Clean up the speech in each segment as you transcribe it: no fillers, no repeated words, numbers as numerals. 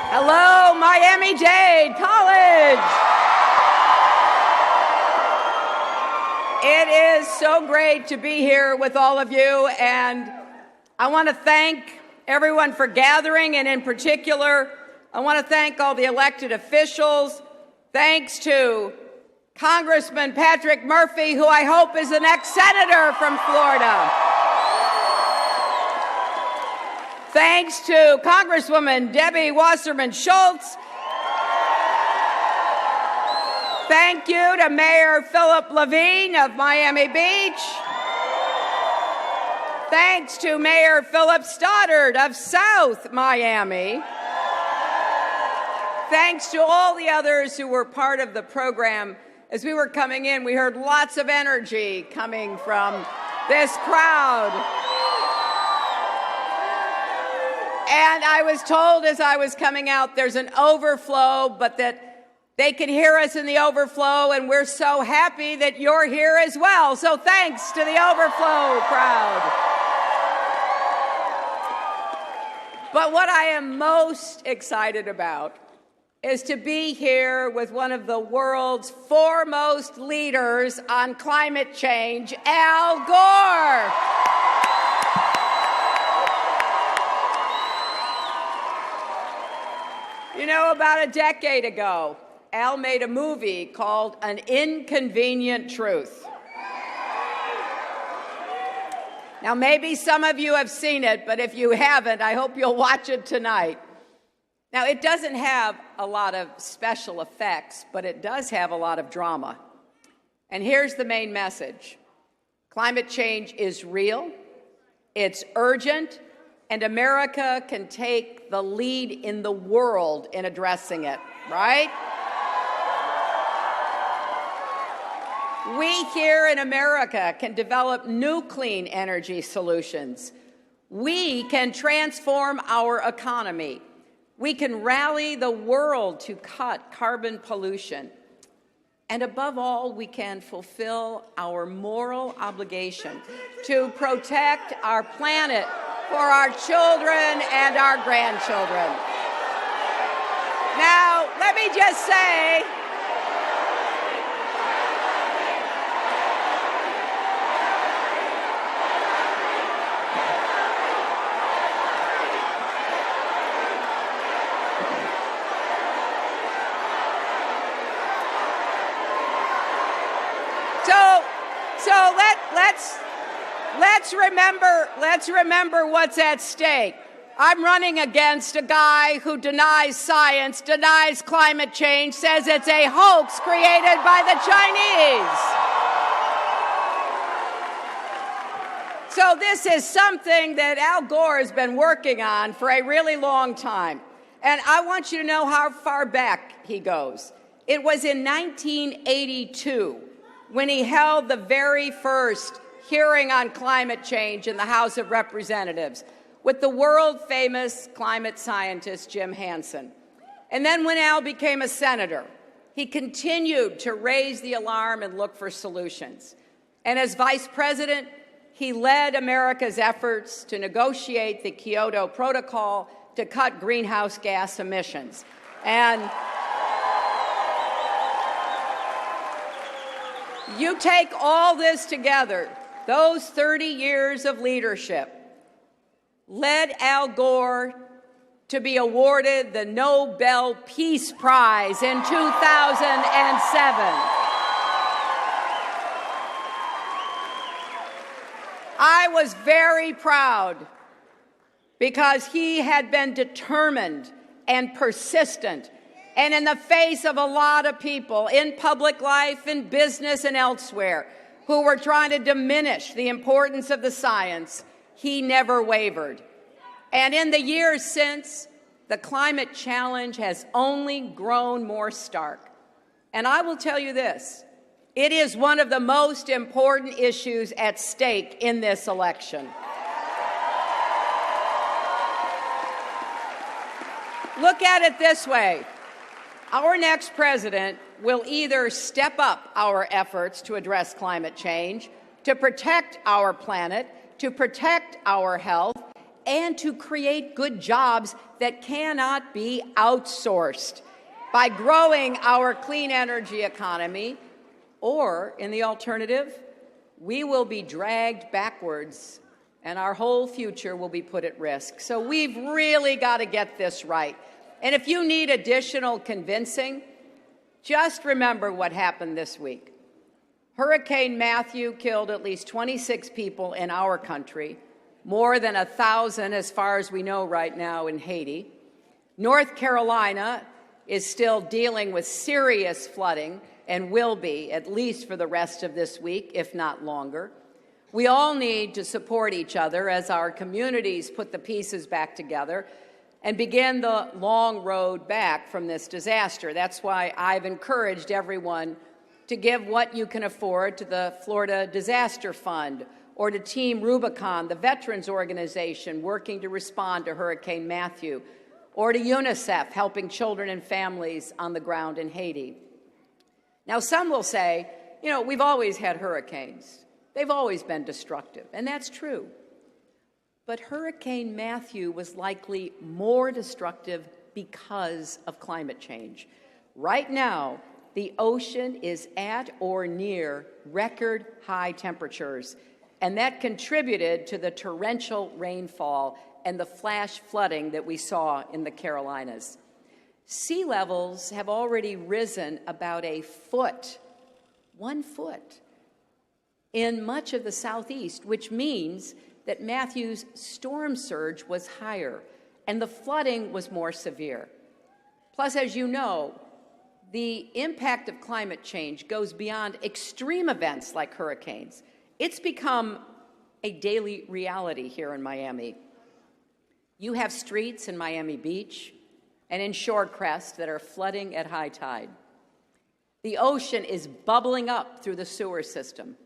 Hello, Miami-Dade College. It is so great to be here with all of you, and I want to thank everyone for gathering, and in particular, I want to thank all the elected officials. Thanks to Congressman Patrick Murphy, who I hope is the next senator from Florida. Thanks to Congresswoman Debbie Wasserman Schultz. Thank you to Mayor Philip Levine of Miami Beach. Thanks to Mayor Philip Stoddard of South Miami. Thanks to all the others who were part of the program. As we were coming in, we heard lots of energy coming from this crowd. And I was told as I was coming out, there's an overflow, but that they can hear us in the overflow, and we're so happy that you're here as well. So thanks to the overflow crowd. But what I am most excited about is to be here with one of the world's foremost leaders on climate change, Al Gore. You know, about a decade ago, Al made a movie called An Inconvenient Truth. Now, maybe some of you have seen it, but if you haven't, I hope you'll watch it tonight. Now, it doesn't have a lot of special effects, but it does have a lot of drama. And here's the main message. Climate change is real, it's urgent, and America can take the lead in the world in addressing it, right? We here in America can develop new clean energy solutions. We can transform our economy. We can rally the world to cut carbon pollution. And above all, we can fulfill our moral obligation to protect our planet for our children and our grandchildren. Now, let me just say, let's remember what's at stake. I'm running against a guy who denies science, denies climate change, says it's a hoax created by the Chinese. So this is something that Al Gore has been working on for a really long time. And I want you to know how far back he goes. It was in 1982 when he held the very first hearing on climate change in the House of Representatives with the world-famous climate scientist Jim Hansen. And then when Al became a senator, he continued to raise the alarm and look for solutions. And as vice president, he led America's efforts to negotiate the Kyoto Protocol to cut greenhouse gas emissions. And you take all this together, those 30 years of leadership led Al Gore to be awarded the Nobel Peace Prize in 2007. I was very proud because he had been determined and persistent, and in the face of a lot of people in public life, in business, and elsewhere who were trying to diminish the importance of the science, he never wavered. And in the years since, the climate challenge has only grown more stark. And I will tell you this, it is one of the most important issues at stake in this election. Look at it this way. Our next president will either step up our efforts to address climate change, to protect our planet, to protect our health, and to create good jobs that cannot be outsourced by growing our clean energy economy, or, in the alternative, we will be dragged backwards and our whole future will be put at risk. So we've really got to get this right. And if you need additional convincing, just remember what happened this week. Hurricane Matthew killed at least 26 people in our country, more than 1,000 as far as we know right now in Haiti. North Carolina is still dealing with serious flooding and will be, at least for the rest of this week, if not longer. We all need to support each other as our communities put the pieces back together and begin the long road back from this disaster. That's why I've encouraged everyone to give what you can afford to the Florida Disaster Fund or to Team Rubicon, the veterans organization working to respond to Hurricane Matthew, or to UNICEF, helping children and families on the ground in Haiti. Now, some will say, you know, we've always had hurricanes. They've always been destructive, and that's true. But Hurricane Matthew was likely more destructive because of climate change. Right now, the ocean is at or near record high temperatures, and that contributed to the torrential rainfall and the flash flooding that we saw in the Carolinas. Sea levels have already risen about a foot, 1 foot, in much of the southeast, which means that Matthew's storm surge was higher and the flooding was more severe. Plus, as you know, the impact of climate change goes beyond extreme events like hurricanes. It's become a daily reality here in Miami. You have streets in Miami Beach and in Shorecrest that are flooding at high tide. The ocean is bubbling up through the sewer system.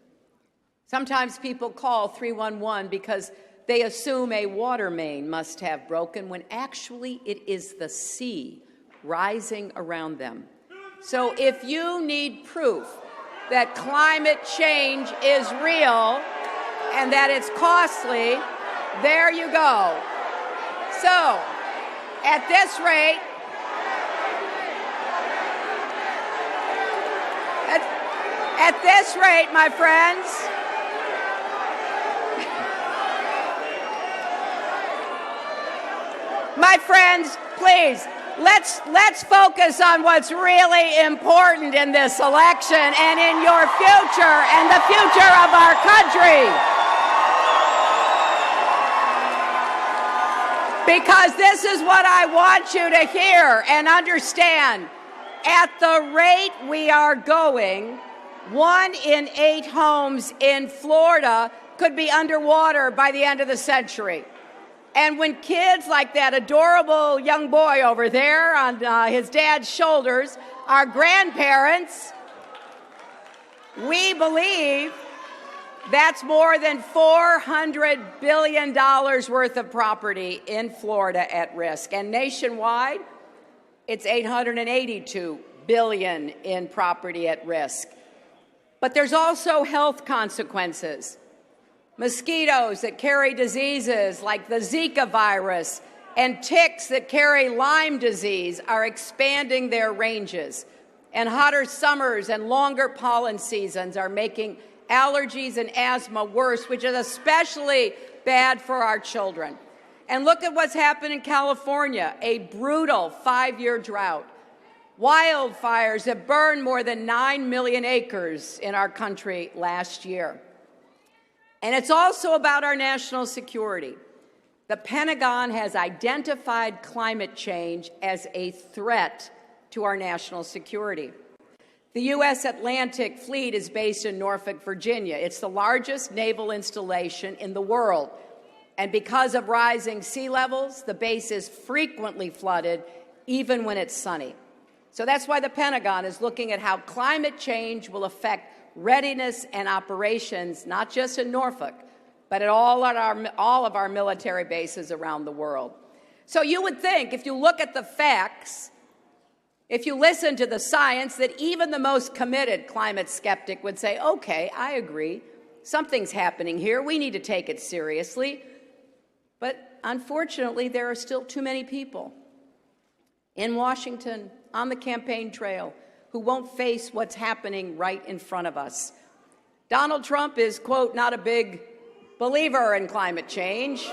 Sometimes people call 311 because they assume a water main must have broken, when actually it is the sea rising around them. So if you need proof that climate change is real and that it's costly, there you go. So, at this rate, my friends, please, let's focus on what's really important in this election and in your future and the future of our country. Because this is what I want you to hear and understand. At the rate we are going, 1 in 8 homes in Florida could be underwater by the end of the century. And when kids like that adorable young boy over there on his dad's shoulders are grandparents, we believe that's more than $400 billion worth of property in Florida at risk. And nationwide, it's $882 billion in property at risk. But there's also health consequences. Mosquitoes that carry diseases like the Zika virus and ticks that carry Lyme disease are expanding their ranges. And hotter summers and longer pollen seasons are making allergies and asthma worse, which is especially bad for our children. And look at what's happened in California, a brutal 5-year drought. Wildfires have burned more than 9 million acres in our country last year. And it's also about our national security. The Pentagon has identified climate change as a threat to our national security. The U.S. Atlantic Fleet is based in Norfolk, Virginia. It's the largest naval installation in the world. And because of rising sea levels, the base is frequently flooded, even when it's sunny. So that's why the Pentagon is looking at how climate change will affect readiness and operations, not just in Norfolk, but at all of our military bases around the world. So you would think, if you look at the facts, if you listen to the science, that even the most committed climate skeptic would say, okay, I agree, something's happening here, we need to take it seriously. But unfortunately, there are still too many people in Washington, on the campaign trail, who won't face what's happening right in front of us. Donald Trump is, quote, not a big believer in climate change.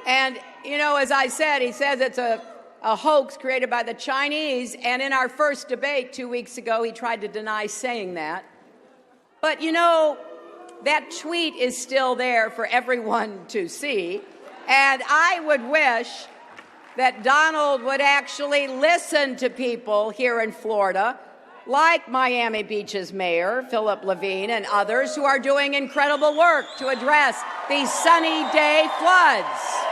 And, you know, as I said, he says it's a hoax created by the Chinese. And in our first debate 2 weeks ago, he tried to deny saying that. But, you know, that tweet is still there for everyone to see. And I would wish that Donald would actually listen to people here in Florida, like Miami Beach's mayor, Philip Levine, and others who are doing incredible work to address these sunny day floods.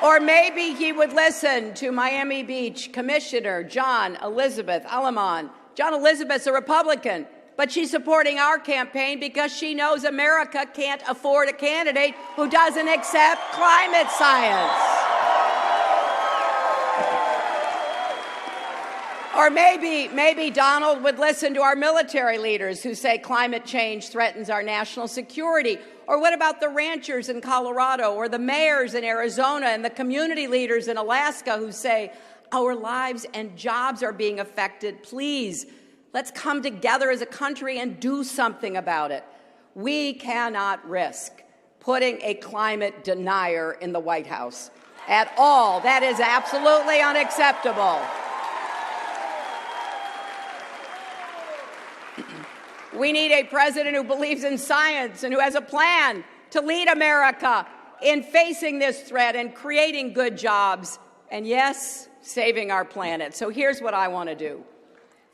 Or maybe he would listen to Miami Beach Commissioner John Elizabeth Alamon. John Elizabeth's a Republican, but she's supporting our campaign because she knows America can't afford a candidate who doesn't accept climate science. Or maybe Donald would listen to our military leaders who say climate change threatens our national security. Or what about the ranchers in Colorado, or the mayors in Arizona, and the community leaders in Alaska who say our lives and jobs are being affected? Please, let's come together as a country and do something about it. We cannot risk putting a climate denier in the White House at all. That is absolutely unacceptable. We need a president who believes in science and who has a plan to lead America in facing this threat and creating good jobs and, yes, saving our planet. So here's what I want to do.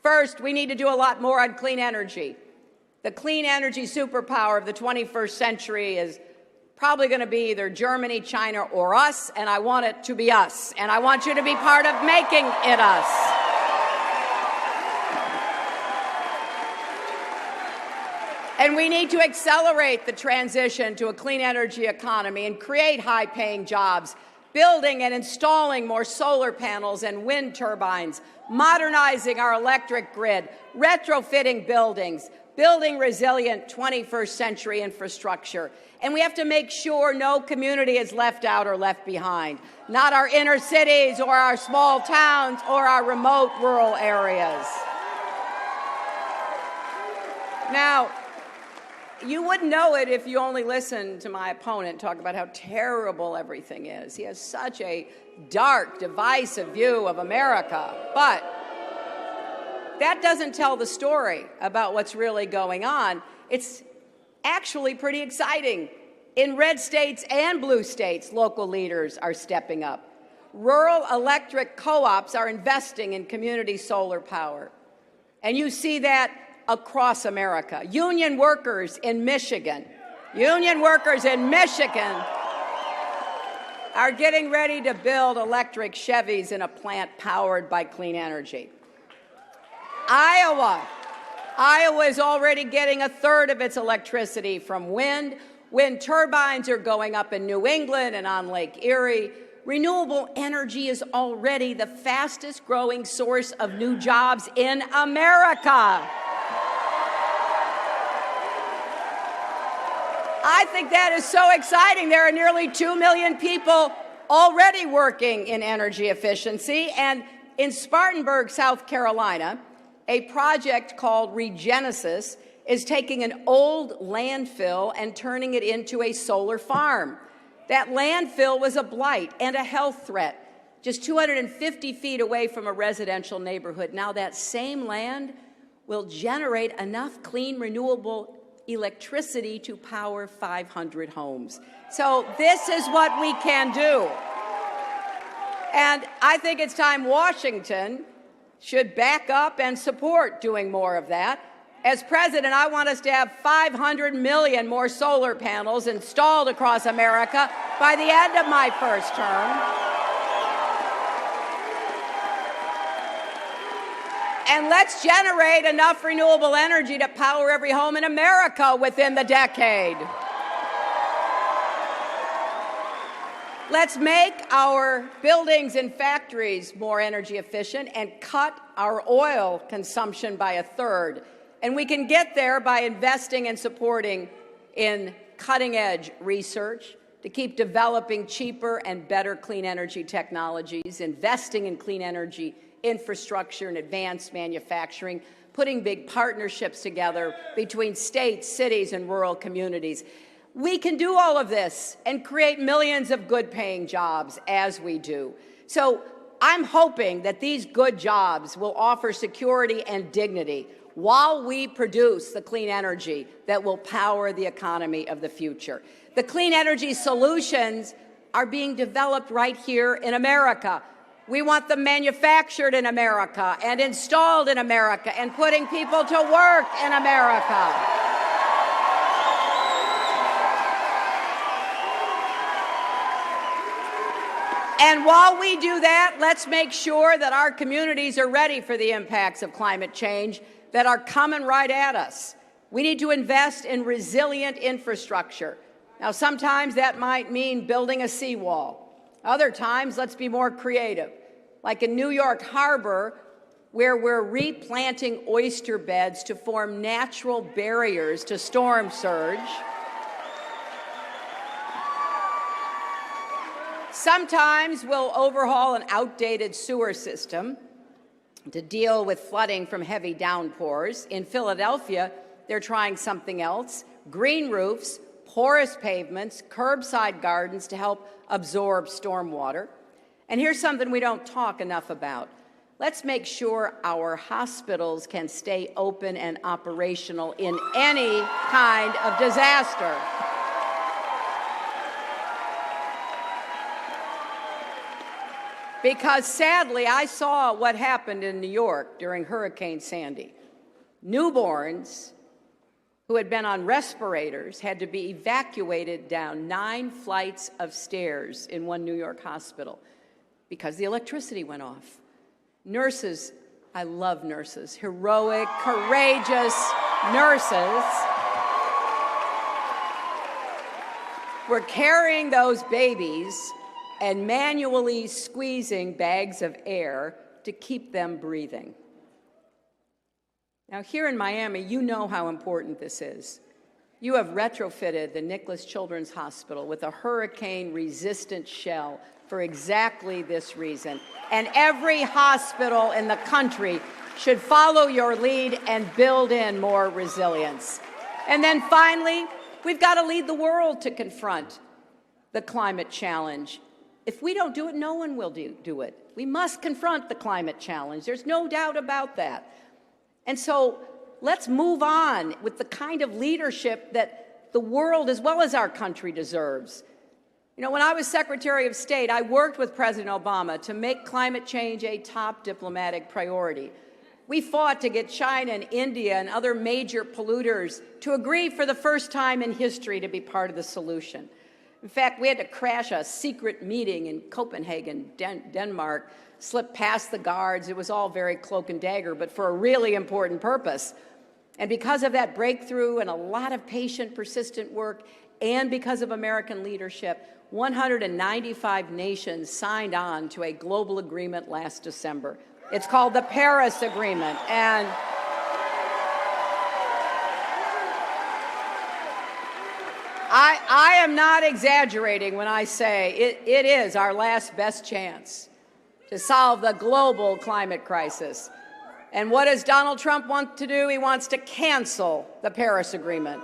First, we need to do a lot more on clean energy. The clean energy superpower of the 21st century is probably going to be either Germany, China, or us, and I want it to be us. And I want you to be part of making it us. And we need to accelerate the transition to a clean energy economy and create high-paying jobs, building and installing more solar panels and wind turbines, modernizing our electric grid, retrofitting buildings, building resilient 21st century infrastructure. And we have to make sure no community is left out or left behind, not our inner cities or our small towns or our remote rural areas. Now, you wouldn't know it if you only listened to my opponent talk about how terrible everything is. He has such a dark, divisive view of America. But that doesn't tell the story about what's really going on. It's actually pretty exciting. In red states and blue states, local leaders are stepping up. Rural electric co-ops are investing in community solar power. And you see that across America. Union workers in Michigan are getting ready to build electric Chevys in a plant powered by clean energy. Iowa is already getting a third of its electricity from wind. Wind turbines are going up in New England and on Lake Erie. Renewable energy is already the fastest growing source of new jobs in America. I think that is so exciting. There are nearly 2 million people already working in energy efficiency. And in Spartanburg, South Carolina, a project called Regenesis is taking an old landfill and turning it into a solar farm. That landfill was a blight and a health threat, just 250 feet away from a residential neighborhood. Now that same land will generate enough clean, renewable electricity to power 500 homes. So this is what we can do. And I think it's time Washington should back up and support doing more of that. As president, I want us to have 500 million more solar panels installed across America by the end of my first term. And let's generate enough renewable energy to power every home in America within the decade. Let's make our buildings and factories more energy efficient and cut our oil consumption by a third. And we can get there by investing and supporting in cutting-edge research to keep developing cheaper and better clean energy technologies, investing in clean energy infrastructure and advanced manufacturing, putting big partnerships together between states, cities, and rural communities. We can do all of this and create millions of good-paying jobs as we do. So I'm hoping that these good jobs will offer security and dignity while we produce the clean energy that will power the economy of the future. The clean energy solutions are being developed right here in America. We want them manufactured in America and installed in America and putting people to work in America. And while we do that, let's make sure that our communities are ready for the impacts of climate change that are coming right at us. We need to invest in resilient infrastructure. Now, sometimes that might mean building a seawall. Other times, let's be more creative. Like in New York Harbor, where we're replanting oyster beds to form natural barriers to storm surge. Sometimes we'll overhaul an outdated sewer system to deal with flooding from heavy downpours. In Philadelphia, they're trying something else: green roofs, porous pavements, curbside gardens to help absorb stormwater. And here's something we don't talk enough about. Let's make sure our hospitals can stay open and operational in any kind of disaster. Because sadly, I saw what happened in New York during Hurricane Sandy. Newborns who had been on respirators had to be evacuated down 9 flights of stairs in one New York hospital because the electricity went off. Nurses, I love nurses, heroic, courageous nurses, were carrying those babies and manually squeezing bags of air to keep them breathing. Now, here in Miami, you know how important this is. You have retrofitted the Nicholas Children's Hospital with a hurricane-resistant shell for exactly this reason. And every hospital in the country should follow your lead and build in more resilience. And then finally, we've got to lead the world to confront the climate challenge. If we don't do it, no one will do it. We must confront the climate challenge. There's no doubt about that. And so let's move on with the kind of leadership that the world as well as our country deserves. You know, when I was Secretary of State, I worked with President Obama to make climate change a top diplomatic priority. We fought to get China and India and other major polluters to agree for the first time in history to be part of the solution. In fact, we had to crash a secret meeting in Copenhagen, Denmark, slip past the guards. It was all very cloak and dagger, but for a really important purpose. And because of that breakthrough and a lot of patient, persistent work, and because of American leadership, 195 nations signed on to a global agreement last December. It's called the Paris Agreement. And I am not exaggerating when I say it is our last best chance to solve the global climate crisis. And what does Donald Trump want to do? He wants to cancel the Paris Agreement.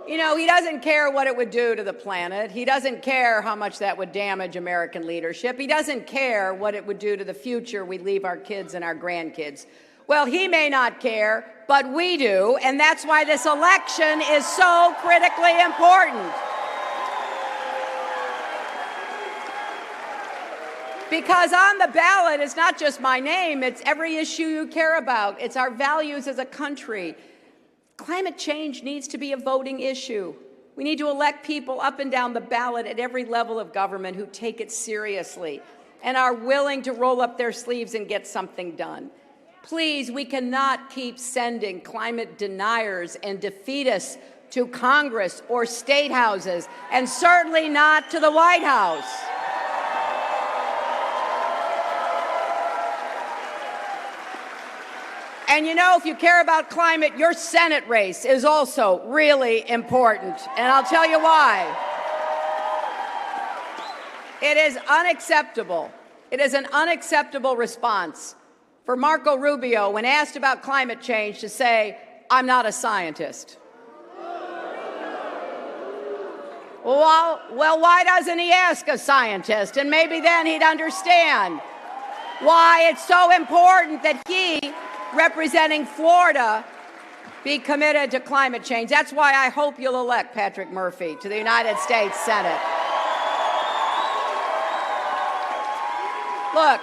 You know, he doesn't care what it would do to the planet. He doesn't care how much that would damage American leadership. He doesn't care what it would do to the future we leave our kids and our grandkids. Well, he may not care, but we do, and that's why this election is so critically important. Because on the ballot, it's not just my name, it's every issue you care about. It's our values as a country. Climate change needs to be a voting issue. We need to elect people up and down the ballot at every level of government who take it seriously and are willing to roll up their sleeves and get something done. Please, we cannot keep sending climate deniers and defeatists to Congress or state houses, and certainly not to the White House. And you know, if you care about climate, your Senate race is also really important. And I'll tell you why. It is unacceptable. It is an unacceptable response for Marco Rubio, when asked about climate change, to say, "I'm not a scientist." Well, why doesn't he ask a scientist? And maybe then he'd understand why it's so important that he, representing Florida, be committed to climate change. That's why I hope you'll elect Patrick Murphy to the United States Senate. Look,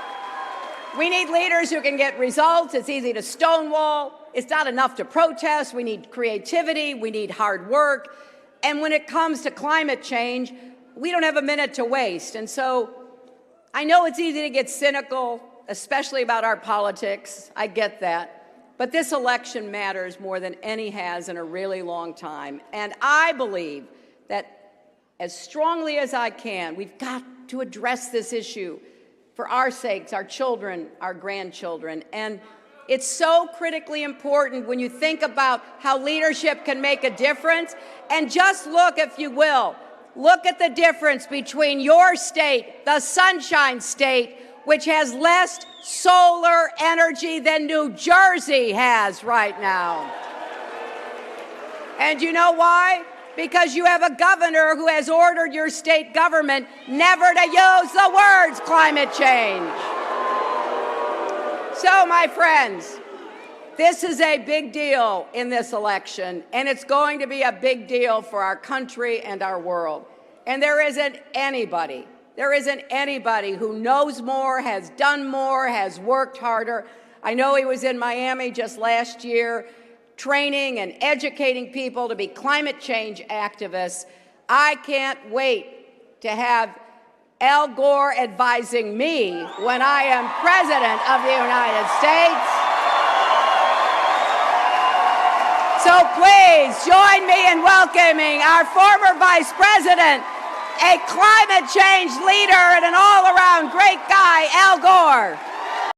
we need leaders who can get results. It's easy to stonewall. It's not enough to protest. We need creativity. We need hard work. And when it comes to climate change, we don't have a minute to waste. And so I know it's easy to get cynical, especially about our politics. I get that. But this election matters more than any has in a really long time. And I believe that as strongly as I can, we've got to address this issue for our sakes, our children, our grandchildren. And it's so critically important when you think about how leadership can make a difference. And just look, if you will, look at the difference between your state, the Sunshine State, which has less solar energy than New Jersey has right now. And you know why? Because you have a governor who has ordered your state government never to use the words climate change. So, my friends, this is a big deal in this election, and it's going to be a big deal for our country and our world. And there isn't anybody who knows more, has done more, has worked harder. I know he was in Miami just last year, training and educating people to be climate change activists. I can't wait to have Al Gore advising me when I am President of the United States. So please join me in welcoming our former Vice President, a climate change leader and an all-around great guy, Al Gore.